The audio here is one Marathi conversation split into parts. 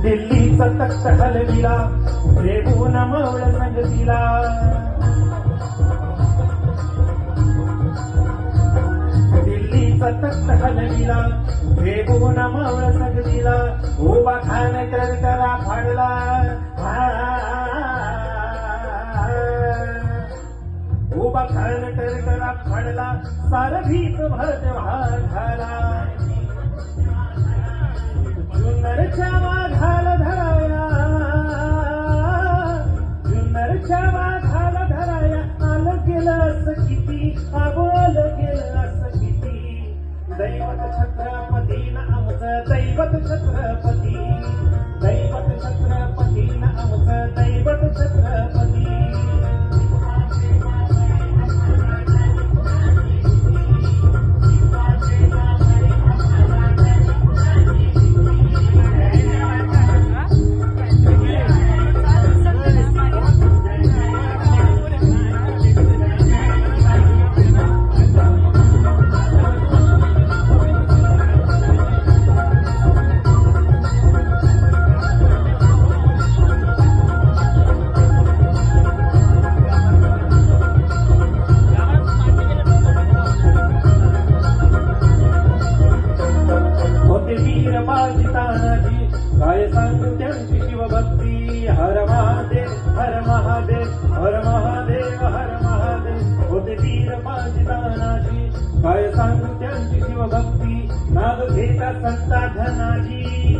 दिल्लीचा तख्त हलविला रेगून मावळ संगतीला दिल्लीचा तख्त हलविला रेगून मावळ संगतीला उभा खान करकरा फाडला उभा खान करकरा फाडला सारभीत भरत झाला जुन्नरच्या वाघाला धराया जुन्नरच्या वाघाला धराया आलं गेलं असं किती आबोल गेलं असं किती दैवत छत्रपती ना आमचं दैवत छत्रपती दैवत छत्रपती ना आमचं दैवत छत्रपती तानाजी काय सांगू त्यांची शिवभक्ती हर महादेव हर महादेव हर महादेव हर महादेव होते वीर बाजी तानाजी काय सांगू त्यांची शिवभक्ती नाव घेता संता धनाजी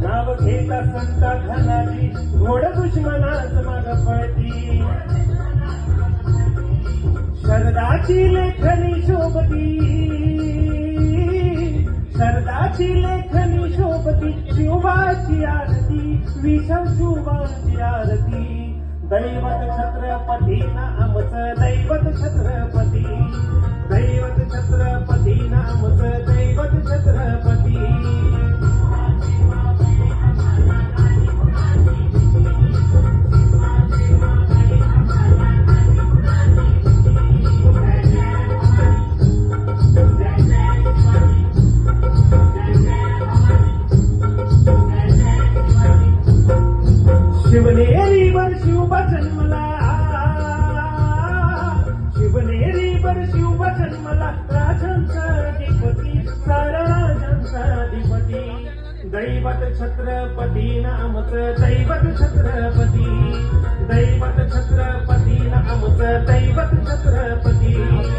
नाव घेता संता धनाजी घोड दुश्मनाच माग पळती शरदाची लेखनी शोभती शरदाची लेखनी शोभती शिवबाची आरती विषम शिवबाची आरती दैवत छत्रपती ना आमचं दैवत छत्रपती दैवत छत्रपती ना आमचं दैवत छत्रपती शिवनेरीवर शिवबा जन्मला शिवनेरीवर शिवबा जन्मला राजांचा अधिपती सारा राजांचा अधिपती दैवत छत्रपती नामचं दैवत छत्रपती दैवत छत्रपती नामचं दैवत छत्रपती